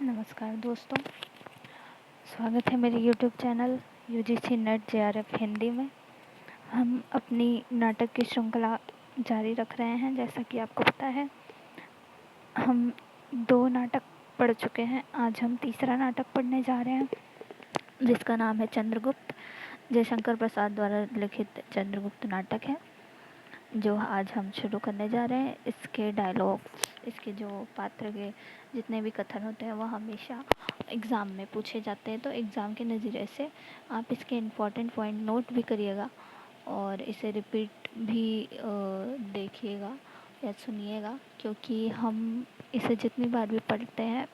नमस्कार दोस्तों, स्वागत है मेरे YouTube channel UGC net JRF Hindi में। हम अपनी नाटक की श्रृंखला जारी रख रहे हैं। जैसा कि आपको पता है, हम 2 नाटक पढ़ चुके हैं। आज हम तीसरा नाटक पढ़ने जा रहे हैं, जिसका नाम है चंद्रगुप्त। जयशंकर प्रसाद द्वारा लिखित चंद्रगुप्त नाटक है, जो आज हम शुरू करने जा रहे हैं। इसके डायलॉग, इसके जो पात्र के जितने भी कथन होते हैं, वह हमेशा एग्ज़ाम में पूछे जाते हैं। तो एग्ज़ाम के नज़रिए से आप इसके इम्पॉर्टेंट पॉइंट नोट भी करिएगा और इसे रिपीट भी देखिएगा या सुनिएगा, क्योंकि हम इसे जितनी बार भी पढ़ते हैं,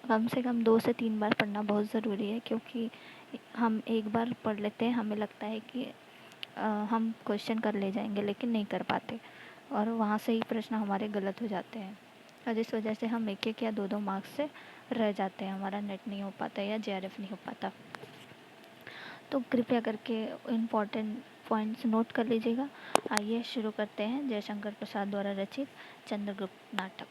कम से कम 2 से 3 बार पढ़ना बहुत ज़रूरी है। क्योंकि हम एक बार पढ़ लेते हैं, हमें लगता है कि हम क्वेश्चन कर ले जाएंगे, लेकिन नहीं कर पाते और वहाँ से ही प्रश्न हमारे गलत हो जाते हैं और इस वजह से हम 1-1 या 2-2 मार्क्स से रह जाते हैं। हमारा नेट नहीं हो पाता या JRF नहीं हो पाता। तो कृपया करके इम्पॉर्टेंट पॉइंट्स नोट कर लीजिएगा। आइए शुरू करते हैं जयशंकर प्रसाद द्वारा रचित चंद्रगुप्त नाटक।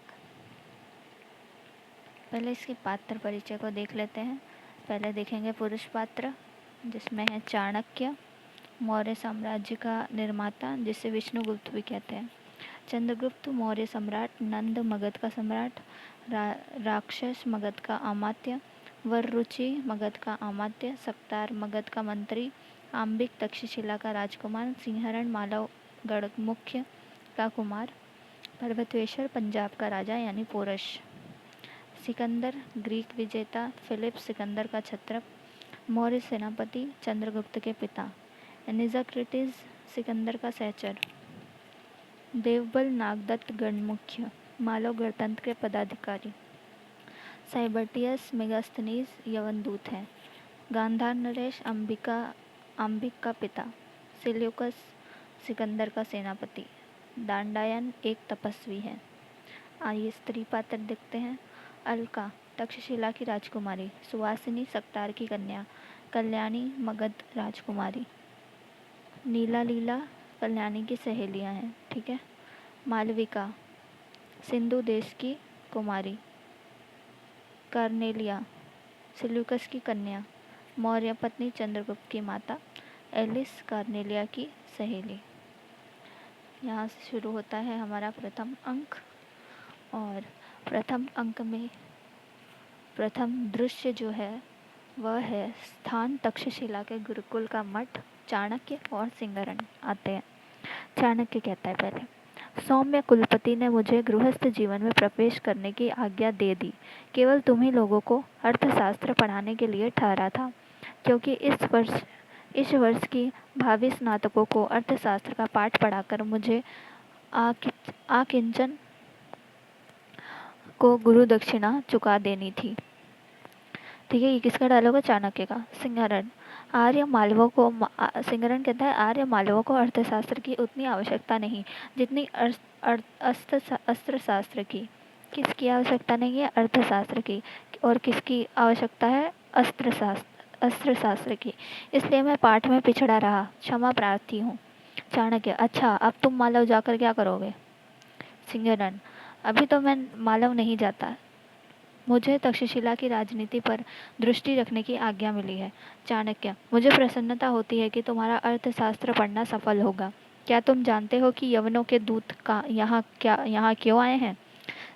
पहले इसके पात्र परिचय को देख लेते हैं। पहले देखेंगे पुरुष पात्र, जिसमें है चाणक्य, मौर्य साम्राज्य का निर्माता, जिसे विष्णुगुप्त भी कहते हैं। चंद्रगुप्त मौर्य सम्राट, नंद मगध का सम्राट, राक्षस मगध का अमात्य, वररुचि मगध का अमात्य, सक्तार मगध का मंत्री, आम्बिक तक्षशिला का राजकुमार, सिंहरण मालव गढ़मुख्य का कुमार, पर्वतेश्वर पंजाब का राजा यानी पोरश, सिकंदर ग्रीक विजेता, फिलिप सिकंदर का छत्रप, मौर्य सेनापति चंद्रगुप्त के पिता, निज़ाक्रिटिस सिकंदर का सहचर, देवबल नागदत्त गणमुख्य, मालव गणतंत्र के पदाधिकारी, साइबर्टियस मेगास्थनीज यवनदूत हैं, गांधार नरेश आम्बिक का पिता, सिल्यूकस सिकंदर का सेनापति, दांडायन एक तपस्वी है। आइए स्त्री पात्र देखते हैं। अलका तक्षशिला की राजकुमारी, सुवासिनी सक्तार की कन्या, कल्याणी मगध राजकुमारी, नीला लीला कल्याणी की सहेलियां हैं। ठीक है। मालविका सिंधु देश की कुमारी, कार्नेलिया सिल्यूकस की कन्या, मौर्य पत्नी चंद्रगुप्त की माता, एलिस कार्नेलिया की सहेली। यहाँ से शुरू होता है हमारा प्रथम अंक और प्रथम अंक में प्रथम दृश्य जो है वह है स्थान तक्षशिला के गुरुकुल का मठ। चाणक्य और सिंहरण आते हैं। चाणक्य कहता है, पहले सौम्य कुलपति ने मुझे गृहस्थ जीवन में प्रवेश करने की आज्ञा दे दी। केवल तुम्ही लोगों को अर्थशास्त्र पढ़ाने के लिए ठहरा था, क्योंकि इस वर्ष की भावी स्नातकों को अर्थशास्त्र का पाठ पढ़ाकर मुझे आकिंचन को गुरु दक्षिणा चुका देनी थी। ठीक है, ये किसका डायलॉग है? चाणक्य का। सिंहरण सिंहरण कहता है, आर्य मालवों को अर्थशास्त्र की उतनी आवश्यकता नहीं जितनी अस्त्र शास्त्र की। किसकी आवश्यकता नहीं है? अर्थशास्त्र की। और किसकी आवश्यकता है? अस्त्र शास्त्र की। इसलिए मैं पाठ में पिछड़ा रहा, क्षमा प्रार्थी हूँ। चाणक्य, अच्छा, अब तुम मालव जाकर क्या करोगे? सिंहरण, अभी तो मैं मालव नहीं जाता, मुझे तक्षशिला की राजनीति पर दृष्टि रखने की आज्ञा मिली है। चाणक्य, मुझे प्रसन्नता होती है कि तुम्हारा अर्थशास्त्र पढ़ना सफल होगा। क्या तुम जानते हो कि यवनों के दूत यहाँ क्यों आए हैं?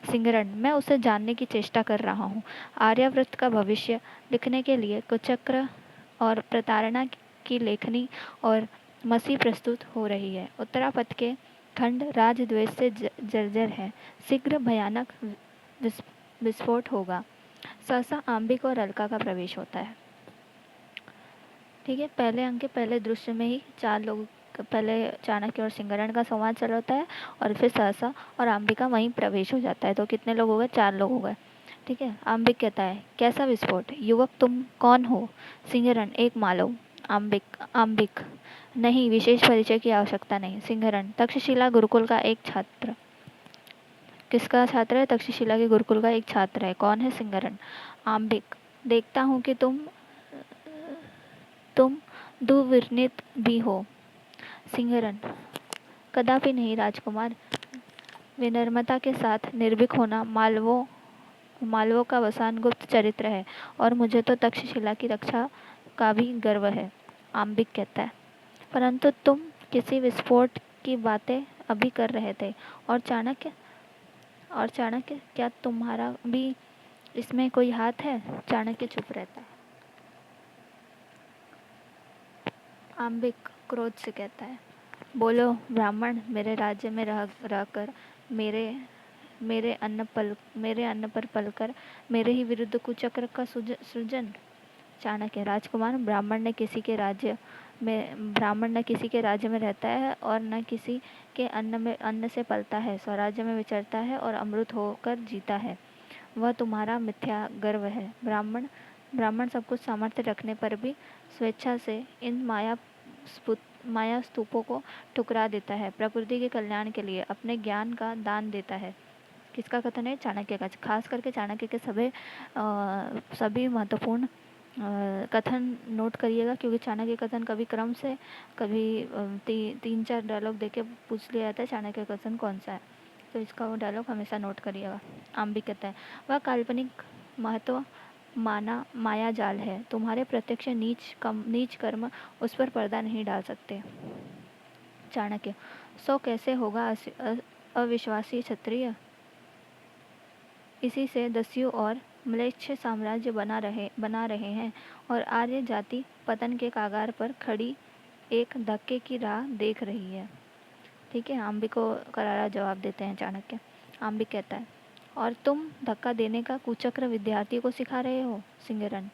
सिंहरण, मैं उसे जानने की चेष्टा कर रहा हूँ। आर्यावर्त का भविष्य लिखने के लिए कुचक्र और प्रताड़ना की लेखनी और मसी प्रस्तुत हो रही है। उत्तरापथ के खंड राजद्वेष से जर्जर है। शीघ्र भयानक विस्फोट होगा। सहसा आम्बिक और अलका का प्रवेश होता है। ठीक है, पहले अंक के पहले दृश्य में ही 4 लोग, पहले चाणक्य और सिंहरण का संवाद चल होता है और फिर सहसा और आम्बिका वहीं प्रवेश हो जाता है। तो कितने लोग हो गए? 4 लोग हो गए। ठीक है। आम्बिक कहता है, कैसा विस्फोट? युवक, तुम कौन हो? सिंहरण, एक मालव। आम्बिक, नहीं, विशेष परिचय की आवश्यकता नहीं। सिंहरण, तक्षशिला गुरुकुल का एक छात्र। किसका छात्र है? तक्षशिला के गुरुकुल का एक छात्र है। कौन है? सिंहरण। आम्बिक, देखता हूँ कि तुम दुर्विनीत भी हो। सिंहरण, कदापि नहीं राजकुमार। विनम्रता के साथ निर्भीक होना मालवों मालवों का अवसान गुप्त चरित्र है और मुझे तो तक्षशिला की रक्षा का भी गर्व है। आम्बिक कहता है, परंतु तुम किसी विस्फोट की बातें अभी कर रहे थे और चाणक्य क्या तुम्हारा भी इसमें कोई हाथ है? चाणक्य चुप रहता है। आम्बिक क्रोध से कहता है, बोलो ब्राह्मण, मेरे राज्य में रहकर मेरे मेरे अन्न पर पलकर मेरे ही विरुद्ध कुचक्र का सृजन। चाणक्य, राजकुमार, ब्राह्मण न किसी के राज्य में रहता है और न किसी के अन्न से पलता है, स्वराज्य में विचरता है और अमृत होकर जीता है। वह तुम्हारा मिथ्या गर्व है। ब्राह्मण सब कुछ सामर्थ्य रखने पर भी स्वेच्छा से इन माया स्तूपों को ठुकरा देता है, प्रकृति के कल्याण के लिए अपने ज्ञान का दान देता है। किसका कथन है? चाणक्य का। खास करके चाणक्य के सभी महत्वपूर्ण कथन नोट करिएगा, क्योंकि चाणक्य कथन कभी क्रम से, कभी 3-4 डायलॉग देके पूछ लिया जाता है चाणक्य कथन कौन सा है, तो इसका वो डायलॉग हमेशा नोट करिएगा। आम्बिक कहता है, वह काल्पनिक महत्व माया जाल है, तुम्हारे प्रत्यक्ष नीच कर्म उस पर पर्दा नहीं डाल सकते। चाणक्य, सो कैसे होगा अविश्वासी क्षत्रिय? इसी से दस्यु और म्लेच्छ साम्राज्य बना रहे हैं और आर्य जाति पतन के कागार पर खड़ी एक धक्के की राह देख रही है। ठीक है, आम्बिक को करारा जवाब देते हैं चाणक्य। आम्बिक कहता है, और तुम धक्का देने का कुचक्र विद्यार्थी को सिखा रहे हो? सिंगरन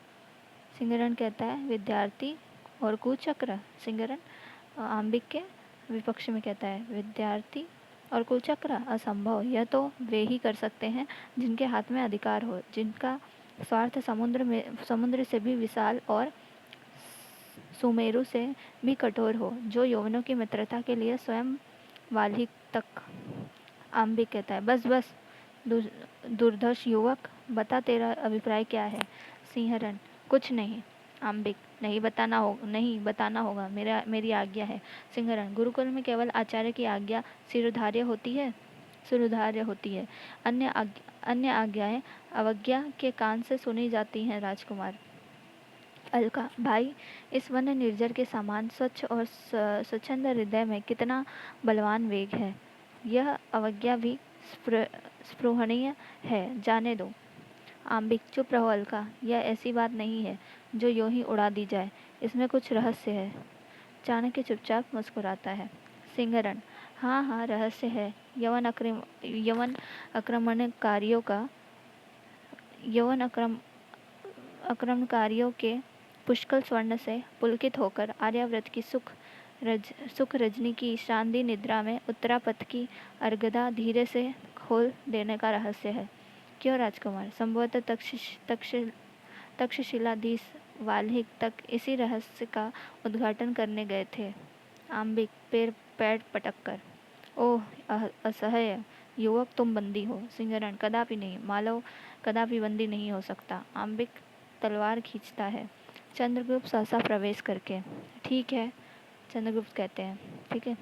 कहता है, विद्यार्थी और कुचक्र? सिंगरन आम्बिक के विपक्ष में कहता है, विद्यार्थी और कुचक्र? असंभव, यह तो वे ही कर सकते हैं जिनके हाथ में अधिकार हो, जिनका स्वार्थ समुद्र से भी विशाल और सुमेरु से भी कठोर हो, जो यौवनों की मित्रता के लिए स्वयं वाल्हीक तक। आम्बिक कहता है, बस बस दुर्धर्ष युवक, बता तेरा अभिप्राय क्या है? सिंहरन, कुछ नहीं। आम्बिक, नहीं बताना होगा, मेरी आज्ञा है। सिंहरन, गुरुकुल में केवल आचार्य की आज्ञा सिरोधार्य होती है। अन्य आज्ञाएं अवज्ञा के कान से सुनी जाती हैं। राजकुमार। अलका, भाई, इस वन निर्जर के समान स्वच्छ और स्वच्छंद हृदय में कितना बलवान वेग है। यह अवज्ञा भी स्पृहणीय है, जाने दो। आम्बिक, चुप रहो अलका, यह ऐसी बात नहीं है जो यूं ही उड़ा दी जाए, इसमें कुछ रहस्य है। चाणक्य चुपचाप मुस्कुराता है। सिंहरन, हाँ हाँ, रहस्य है। यवन आक्रमणकारियों के पुष्कल स्वर्ण से पुलकित होकर आर्यावर्त की सुख रजनी की शांति निद्रा में उत्तरापथ की अर्गदा धीरे से खोल देने का रहस्य है। क्यों राजकुमार? संभवतः तक्षशिलाधीश वाल्हीक तक इसी रहस्य का उद्घाटन करने गए थे। आम्बिक पैर पटक कर, ओह असह्य युवक, तुम बंदी हो। सिंहरन, कदापि नहीं, मालव कदापि बंदी नहीं हो सकता। आम्बिक तलवार खींचता है, चंद्रगुप्त सहसा प्रवेश करके। ठीक है, चंद्रगुप्त कहते हैं, ठीक है।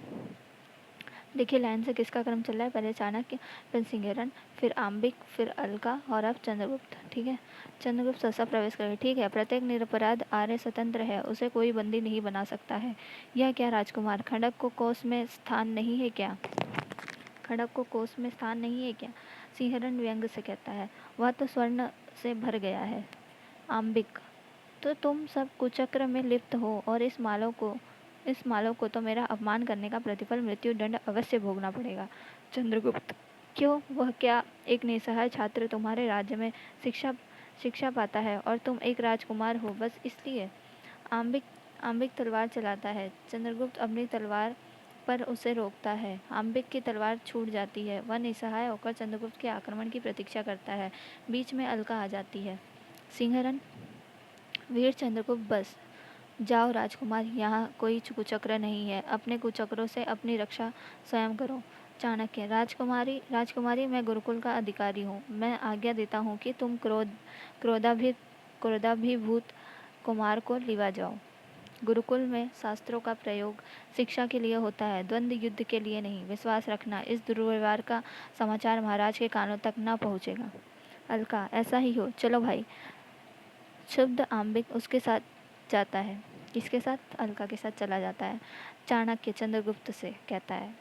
देखिए लाइन से किसका क्रम चल रहा है, पहले चाणक्य, फिर सिंहरन, फिर आम्बिक, फिर अलका और अब चंद्रगुप्त। ठीक है, चंद्रगुप्त सहसा प्रवेश करके, ठीक है, प्रत्येक निरपराध आर्य स्वतंत्र है, उसे कोई बंदी नहीं बना सकता है। यह क्या राजकुमार, खड़ग को कोस में स्थान नहीं है क्या? सिंहरन व्यंग से कहता है, वह तो स्वर्ण से भर गया है। आम्बिक, तो तुम सब कुचक्र में लिप्त हो और इस मालव को तो मेरा अपमान करने का प्रतिफल मृत्यु दंड अवश्य भोगना पड़ेगा। चंद्रगुप्त, क्यों, वह क्या एक निसहाय छात्र तुम्हारे राज्य में शिक्षा पाता है और तुम एक राजकुमार हो, बस इसलिए? आम्बिक तलवार चलाता है। चंद्रगुप्त अपनी तलवार पर उसे रोकता है। आम्बिक की तलवार छूट जाती है। वह निसहाय होकर चंद्रगुप्त के आक्रमण की प्रतीक्षा करता है। बीच में अलका आ जाती है। सिंहरन, वीर चंद्रगुप्त, बस जाओ राजकुमार, यहाँ कोई कुचक्र नहीं है, अपने कुचक्रों से अपनी रक्षा स्वयं करो। चाणक्य, राजकुमारी, मैं गुरुकुल का अधिकारी हूँ, मैं आज्ञा देता हूँ कि तुम क्रोधाभिभूत कुमार को लिवा जाओ। गुरुकुल में शास्त्रों का प्रयोग शिक्षा के लिए होता है, द्वंद्व युद्ध के लिए नहीं। विश्वास रखना, इस दुर्व्यवहार का समाचार महाराज के कानों तक न पहुँचेगा। अलका, ऐसा ही हो, चलो भाई। क्षुब्ध आम्बिक उसके साथ जाता है। किसके साथ? अलका के साथ चला जाता है। चाणक्य चंद्रगुप्त से कहता है,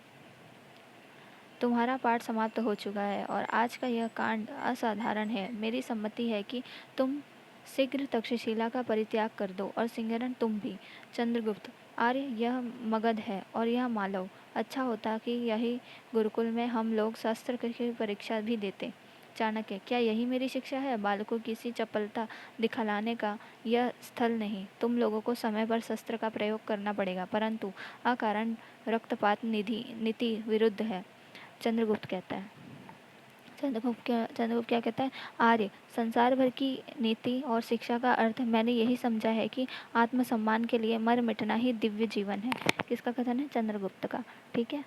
तुम्हारा पाठ समाप्त हो चुका है और आज का यह कांड असाधारण है। मेरी सम्मति है कि तुम शीघ्र तक्षशिला का परित्याग कर दो और सिंहरण तुम भी। चंद्रगुप्त, आर्य यह मगध है और यह मालव। अच्छा होता कि यही गुरुकुल में हम लोग शस्त्र की परीक्षा भी देते। चाणक्य, क्या यही मेरी शिक्षा है? बालकों की सी चपलता दिखलाने का यह स्थल नहीं। तुम लोगों को समय पर शस्त्र का प्रयोग करना पड़ेगा, परंतु अकारण रक्तपात नीति विरुद्ध है। चंद्रगुप्त कहता है, चंद्रगुप्त क्या कहता है? आर्य, संसार भर की नीति और शिक्षा का अर्थ मैंने यही समझा है कि आत्मसम्मान के लिए मर मिटना ही दिव्य जीवन है। किसका कथन है? चंद्रगुप्त का। ठीक है,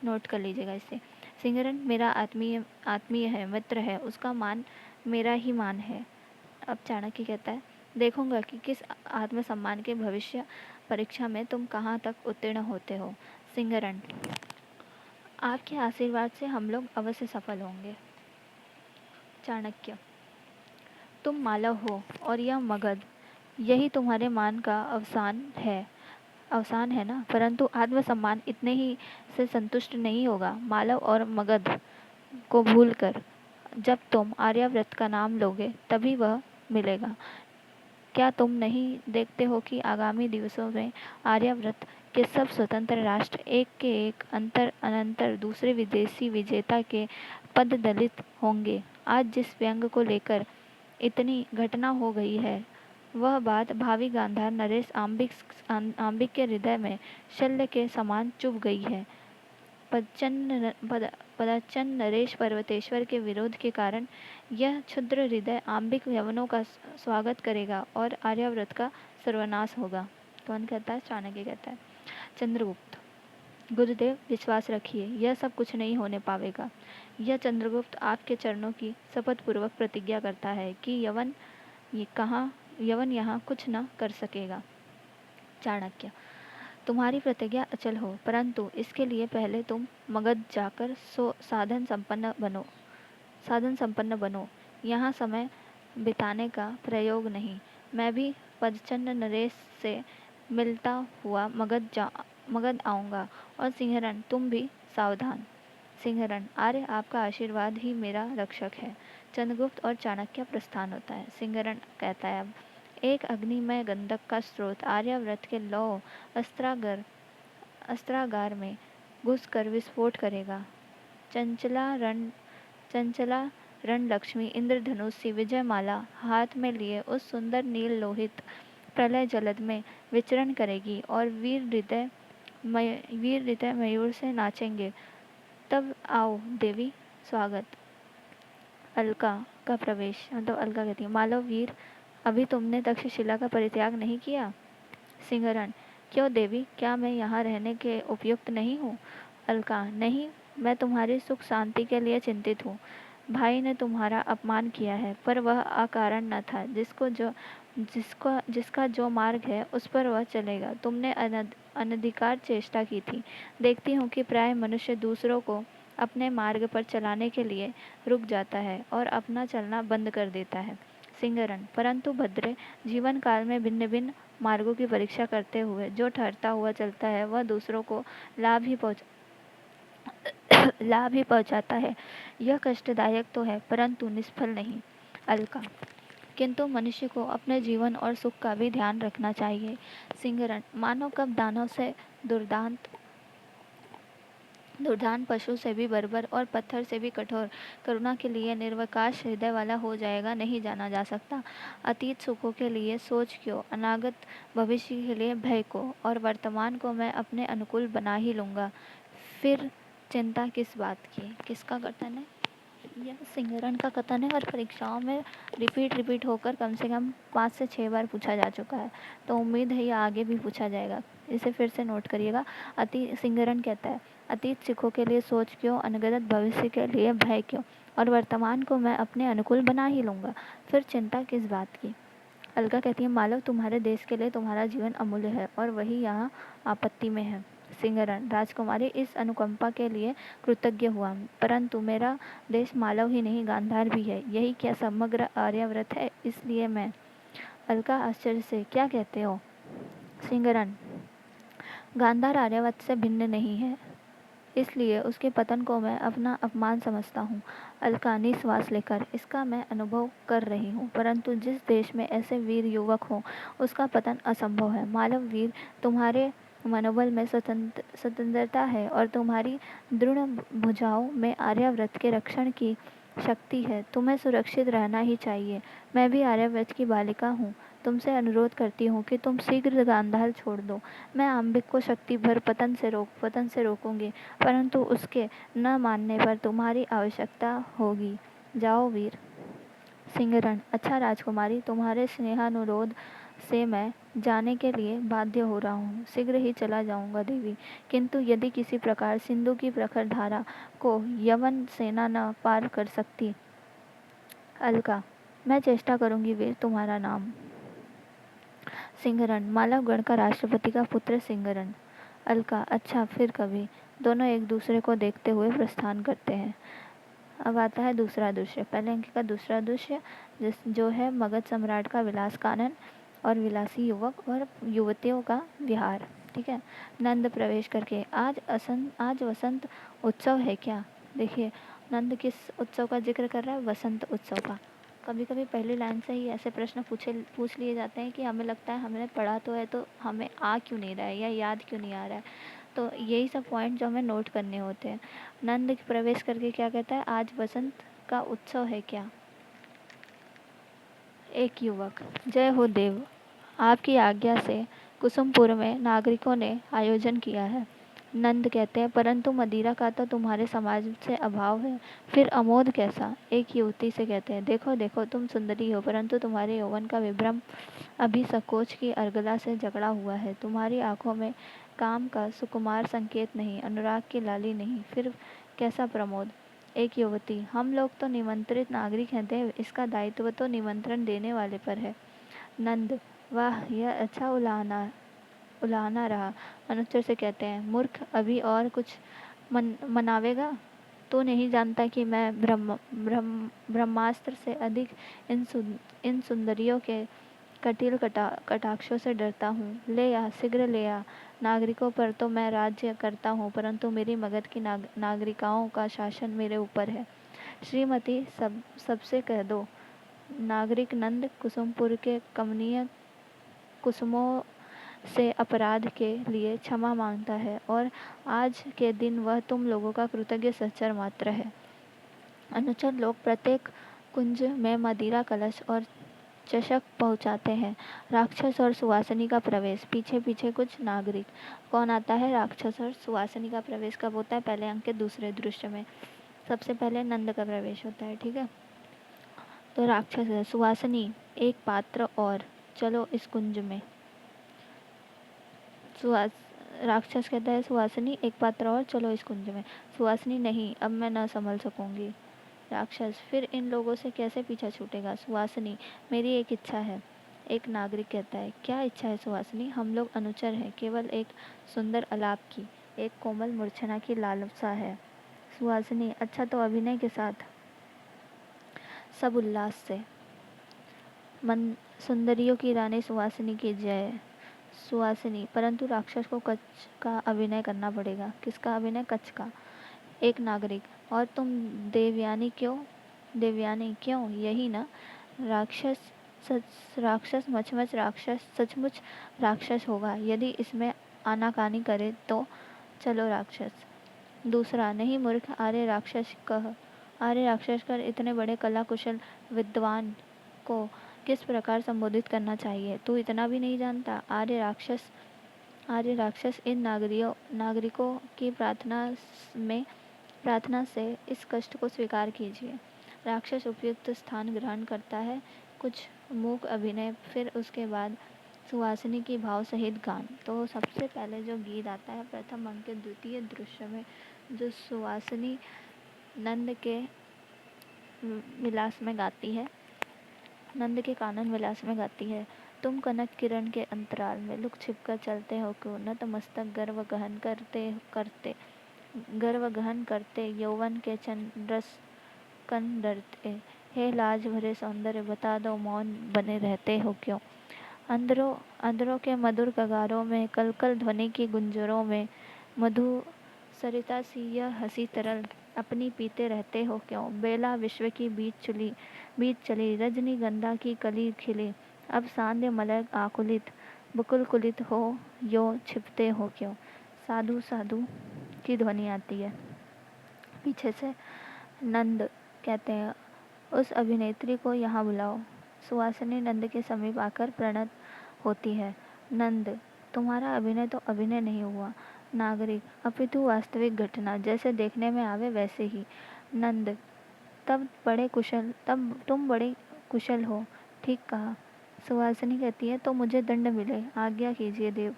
नोट कर लीजिएगा इसे। सिंहरण मेरा आत्मीय है, मित्र है, उसका मान मेरा ही मान है। अब चाणक्य कहता है, देखूंगा कि किस आत्मसम्मान के भविष्य परीक्षा में तुम कहाँ तक उत्तीर्ण होते हो। सिंहरण, आपके आशीर्वाद से हम लोग अवश्य सफल होंगे। चाणक्य, तुम मालव हो और यह मगध, यही तुम्हारे मान का अवसान है ना? परंतु आत्मसम्मान इतने ही से संतुष्ट नहीं होगा। मालव और मगध को भूलकर जब तुम आर्याव्रत का नाम लोगे तभी वह मिलेगा। क्या तुम नहीं देखते हो कि आगामी दिवसों में आर्याव्रत के सब स्वतंत्र राष्ट्र एक के एक अनंतर दूसरे विदेशी विजेता के पद दलित होंगे। आज जिस व्यंग को लेकर इतनी घटना हो गई है, वह बात भावी गांधार नरेश आम्बिक के हृदय में शल्य के समान चुभ गई है। पदच्चन नरेश पर्वतेश्वर के विरोध के कारण यह क्षुद्र हृदय आम्बिक यवनों का स्वागत करेगा और आर्याव्रत का सर्वनाश होगा। कौन कहता है? चाणक्य कहता है। चंद्रगुप्त, गुरुदेव विश्वास रखिए, यह सब कुछ नहीं होने पावेगा। यह चंद्रगुप्त आपके चरणों की शपथ पूर्वक प्रतिज्ञा करता है कि यवन यहाँ कुछ न कर सकेगा। चाणक्य, तुम्हारी प्रतिज्ञा अचल हो, परंतु इसके लिए पहले तुम मगध जाकर साधन संपन्न बनो। यहाँ समय बिताने का प्रयोग नहीं। मैं भी पदचंद नरेश से मिलता हुआ मगध आऊँगा। और सिंहरण, तुम भी सावधान। सिंहरण, आर्य आपका आशीर्वाद ही मेरा रक्षक है। चंद्रगुप्त और चाणक्य प्रस्थान होता है। सिंहरण कहता है, अब एक अग्निमय गंधक का स्रोत आर्याव्रत के लौ अस्त्रागार में घुसकर विस्फोट करेगा। चंचला रण लक्ष्मी इंद्रधनुष सी विजयमाला हाथ में लिए उस सुंदर नील लोहित प्रलय जलद में विचरण करेगी और वीर हृदय मयूर से नाचेंगे। तब आओ देवी, स्वागत। अलका का प्रवेश, मतलब अलका कहती है, मालव वीर, अभी तुमने तक्षशिला का परित्याग नहीं किया? सिंहरण, क्यों देवी, क्या मैं यहाँ रहने के उपयुक्त नहीं हूँ? अलका, नहीं, मैं तुम्हारी सुख शांति के लिए चिंतित हूँ। भाई ने तुम्हारा अपमान किया है, पर वह अकारण न था। जिसका जो मार्ग है उस पर वह चलेगा। तुमने अनधिकार चेष्टा की थी। देखती हूँ कि प्राय मनुष्य दूसरों को अपने मार्ग पर चलाने के लिए रुक जाता है और अपना चलना बंद कर देता है। सिंहरण, परंतु भद्रे, जीवन काल में भिन्न भिन्न मार्गों की परीक्षा करते हुए जो ठहरता हुआ चलता है वह दूसरों को लाभ ही पहुंचाता है। यह कष्टदायक तो है, परंतु निष्फल नहीं। अलका, किंतु मनुष्य को अपने जीवन और सुख का भी ध्यान रखना चाहिए। सिंहरण, मानव कब दानव से दुर्दान पशु से भी बर्बर और पत्थर से भी कठोर, करुणा के लिए निर्वकाश हृदय वाला हो जाएगा, नहीं जाना जा सकता। अतीत सुखों के लिए सोच क्यों, अनागत भविष्य के लिए भय को, और वर्तमान को मैं अपने अनुकूल बना ही लूँगा। फिर चिंता किस बात की? किसका कथन है? यह सिंहरण का कथन है और परीक्षाओं में रिपीट होकर कम से कम 5 से 6 बार पूछा जा चुका है, तो उम्मीद है यह आगे भी पूछा जाएगा। इसे फिर से नोट करिएगा। सिंहरण कहता है, अतीत सुखों के लिए सोच क्यों, अनगत भविष्य के लिए भय क्यों, और वर्तमान को मैं अपने अनुकूल बना ही लूँगा। फिर चिंता किस बात की? अलका कहती है, मालव, तुम्हारे देश के लिए तुम्हारा जीवन अमूल्य है और वही यहाँ आपत्ति में है। सिंहरण, राजकुमारी इस अनुकंपा के लिए कृतज्ञ हुआ, परंतु मेरा देश मालव ही नहीं गांधार भी है। यही क्या समग्र आर्यावर्त है? इसलिए मैं। अलका आश्चर्य से, क्या कहते हो? सिंहरण, गांधार आर्यावर्त से भिन्न नहीं है, इसलिए उसके पतन को मैं अपना अपमान समझता हूँ। अलका निश्वास लेकर, इसका मैं अनुभव कर रही हूँ, परंतु जिस देश में ऐसे वीर युवक हों उसका पतन असंभव है। मालव वीर, तुम्हारे मनोबल में स्वतंत्रता है और तुम्हारी दृढ़ भुजाओं में आर्यावर्त के रक्षण की शक्ति है। तुम्हें सुरक्षित रहना ही चाहिए। मैं भी आर्यावर्त की बालिका हूँ, तुमसे अनुरोध करती हूँ कि तुम शीघ्र गांधार छोड़ दो। मैं अम्बिक को शक्ति भर पतन से रोकूंगी, परंतु उसके न मानने पर तुम्हारी आवश्यकता होगी। जाओ वीर। सिंहरण, अच्छा राजकुमारी, तुम्हारे स्नेहानुरोध से मैं जाने के लिए बाध्य हो रहा हूँ। शीघ्र ही चला जाऊंगा देवी, किंतु यदि किसी प्रकार सिंधु की प्रखर धारा को यवन सेना न पार कर सकती। अलका, मैं चेष्टा करूंगी वीर, तुम्हारा नाम? सिंहरण, मालवगढ़ का राष्ट्रपति का पुत्र सिंहरण। अलका, अच्छा, फिर कभी। दोनों एक दूसरे को देखते हुए प्रस्थान करते हैं। अब आता है दूसरा दृश्य। पहले अंक का दूसरा दृश्य जो है मगध सम्राट का विलास कानन और विलासी युवक और युवतियों का विहार। ठीक है। नंद प्रवेश करके, आज वसंत उत्सव है क्या? देखिए, नंद किस उत्सव का जिक्र कर रहा है? वसंत उत्सव का। कभी कभी पहली लाइन से ही ऐसे प्रश्न पूछ लिए जाते हैं कि हमें लगता है हमने पढ़ा तो है, तो हमें आ क्यों नहीं रहा है या याद क्यों नहीं आ रहा है। तो यही सब पॉइंट जो हमें नोट करने होते हैं। नंद प्रवेश करके क्या कहता है? आज वसंत का उत्सव है क्या? एक युवक, जय हो देव, आपकी आज्ञा से कुसुमपुर में नागरिकों ने आयोजन किया है। नंद कहते हैं, परंतु मदिरा का तो तुम्हारे समाज से अभाव है, फिर अमोद कैसा? एक युवती से कहते हैं, देखो देखो, तुम सुंदरी हो, परंतु तुम्हारे यौवन का विभ्रम अभी संकोच की अर्गला से जकड़ा हुआ है। तुम्हारी आंखों में काम का सुकुमार संकेत नहीं, अनुराग की लाली नहीं, फिर कैसा प्रमोद? एक युवती, हम लोग तो निमंत्रित नागरिक हैं देव, इसका दायित्व तो निमंत्रण देने वाले पर है। नंद, वाह, यह अच्छा उलाहना रहा। अनुचर से कहते हैं, मूर्ख, अभी और कुछ मनावेगा? तू नहीं जानता कि मैं ब्रह्मास्त्र से अधिक इन सुंदरियों के कटील कटाक्षों से डरता हूँ। ले आ, शीघ्र ले आ। नागरिकों पर तो मैं राज्य करता हूँ, परंतु मेरी मगध की नागरिकाओं का शासन मेरे ऊपर है। श्रीमती, सबसे कह दो, नागरिक नंद कुसुमपुर के कमनीय कुसुमों से अपराध के लिए क्षमा मांगता है और आज के दिन वह तुम लोगों का कृतज्ञ सच्चर मात्र है। अनुचर लोग प्रत्येक कुंज में मदिरा कलश और चषक पहुंचाते हैं। राक्षस और सुवासिनी का प्रवेश, पीछे पीछे कुछ नागरिक। कौन आता है? राक्षस और सुवासिनी का प्रवेश कब होता है? पहले अंक के दूसरे दृश्य में। सबसे पहले नंद का प्रवेश होता है। ठीक है। तो राक्षस है, सुवासिनी, एक पात्र और, चलो इस कुंज में। सुहास राक्षस कहता है, सुहासिनी, एक पात्र और, चलो इस कुंज में। सुहासिनी, नहीं, अब मैं न संभल सकूंगी। राक्षस, फिर इन लोगों से कैसे पीछा छूटेगा? सुहासिनी, मेरी एक इच्छा है। एक नागरिक कहता है, क्या इच्छा है सुहासिनी? हम लोग अनुचर हैं, केवल एक सुंदर आलाप की, एक कोमल मूर्छना की लालसा है। सुहासिनी, अच्छा, तो अभिनय के साथ। सब उल्लास से। मन सुंदरियों की रानी सुहासिनी की जय। सुहासिनी, परंतु राक्षस को कच्छ का अभिनय करना पड़ेगा। किसका अभिनय? कच्छ का। एक नागरिक, और तुम देवयानी क्यों? देवयानी क्यों? यही ना। राक्षस राक्षस मचमच राक्षस सचमुच राक्षस होगा यदि इसमें आनाकानी करे तो। चलो राक्षस। दूसरा, नहीं मूर्ख, आर्य राक्षस कह। आर्य राक्षस कर इतने बड़े कला कुशल विद्वान को किस प्रकार संबोधित करना चाहिए? तू इतना भी नहीं जानता? आर्य राक्षस, इन नागरिकों की प्रार्थना से इस कष्ट को स्वीकार कीजिए। राक्षस उपयुक्त स्थान ग्रहण करता है, कुछ मूक अभिनय, फिर उसके बाद सुहासिनी की भाव सहित गान। तो सबसे पहले जो गीत आता है प्रथम अंक के द्वितीय दृश्य में, जो सुहासिनी नंद के विलास में गाती है, नंद के कानन विलास में गाती है। तुम कनक किरण के अंतराल में लुक छिपकर चलते हो क्यों? नतमस्तक गर्व गहन करते यौवन के चंद्रस कन डरते। हे लाज भरे सौंदर्य, बता दो मौन बने रहते हो क्यों? अंदरों अंदरों के मधुर कगारों में, कलकल ध्वनि की गुंजरों में, मधु सरिता सी यह हंसी तरल अपनी पीते रहते हो क्यों? बेला विश्व की बीच चली रजनीगंधा की कली खिली, अब सांध्य मलय आकुलित बुकुल कुलित हो यो छिपते हो क्यों? साधु साधु की ध्वनि आती है पीछे से। नंद कहते हैं, उस अभिनेत्री को यहाँ बुलाओ। सुवासिनी नंद के समीप आकर प्रणत होती है। नंद, तुम्हारा अभिनय तो अभिनय नहीं हुआ। नागरिक, अपितु वास्तविक घटना, जैसे देखने में आवे वैसे ही। नंद, तब तुम बड़े कुशल हो। ठीक कहा। सुवासिनी कहती है, तो मुझे दंड मिले, आज्ञा कीजिए देव।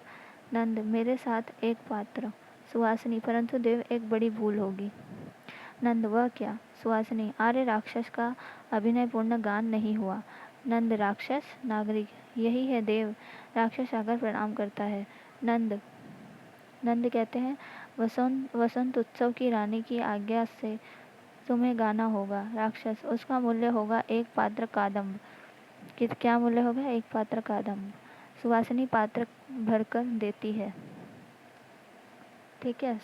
नंद, मेरे साथ एक पात्र। सुवासिनी, परंतु देव एक बड़ी भूल होगी। नंद, वह क्या? सुहासिनी, आर्य राक्षस का अभिनय पूर्ण गान नहीं हुआ। नंद, राक्षस? नागरिक, यही है देव। राक्षस आकर प्रणाम करता है। नंद नंद कहते हैं, वसंत उत्सव की रानी की आज्ञा से तुम्हें गाना होगा। राक्षस, उसका मूल्य होगा एक पात्र कादम्ब। क्या मूल्य होगा? एक पात्र कादम्ब। सुवासिनी पात्र भरकर देती है। ठीक है।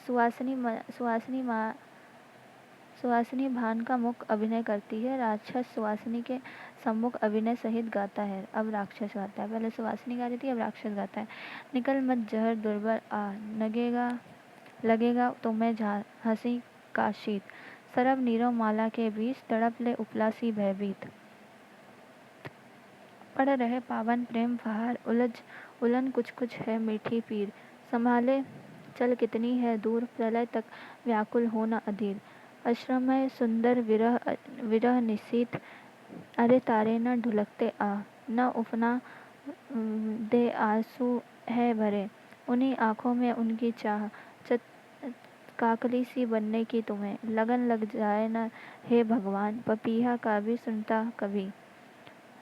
सुहासिनी भान का मुख अभिनय करती है। राक्षस सुहासिनी के सम्मुख अभिनय सहित गाता है। अब राक्षस गाता है। पहले सुहासिनी गा रही थी, अब राक्षस गाता है। निकल मत जहर दुर्बल आ, लगेगा तुम्हें हंसी का शीत। सरब नीरव माला के बीच, तड़प ले उपला सी भयभीत। पड़ रहे पावन प्रेम फहार, उलन कुछ कुछ है मीठी पीर। संभाले चल कितनी है दूर, प्रलय तक व्याकुल हो न अधीर। अश्रमय सुंदर विरह निशीथ, अरे तारे न ढुलकते आ। न उफना दे आंसू है भरे, उन्हीं आँखों में उनकी चाह। काकली सी बनने की तुम्हें लगन लग जाए न, हे भगवान, पपीहा का भी सुनता कभी।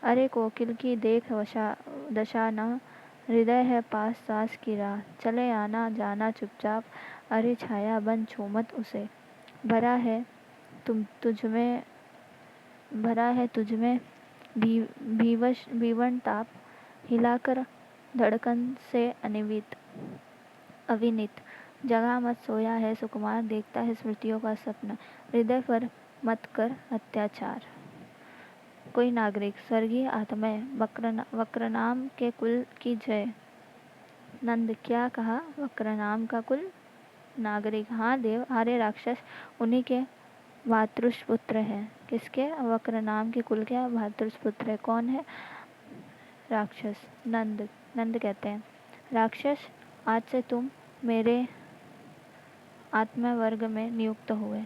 अरे कोकिल की देख दशा न, हृदय है पास सास की राह। चले आना जाना चुपचाप, अरे छाया बन छूमत उसे। भरा है तुझमें भीवन ताप, हिलाकर धड़कन से अविनित। जगा मत सोया है सुकुमार, देखता है स्मृतियों का सपना। हृदय पर मत कर अत्याचार। कोई नागरिक, स्वर्गीय आत्माएं, वक्रनाम के कुल की जय। नंद, क्या कहा? वक्रनाम का कुल? नागरिक, हाँ देव, आर्य राक्षस उन्हीं के भातृपुत्र हैं। किसके? वक्रनाम के कुल के भातृपुत्र है। कौन है? राक्षस। नंद कहते हैं, राक्षस, आज से तुम मेरे आत्मा वर्ग में नियुक्त हुए।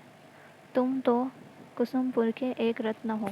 तुम तो कुसुमपुर के एक रत्न हो।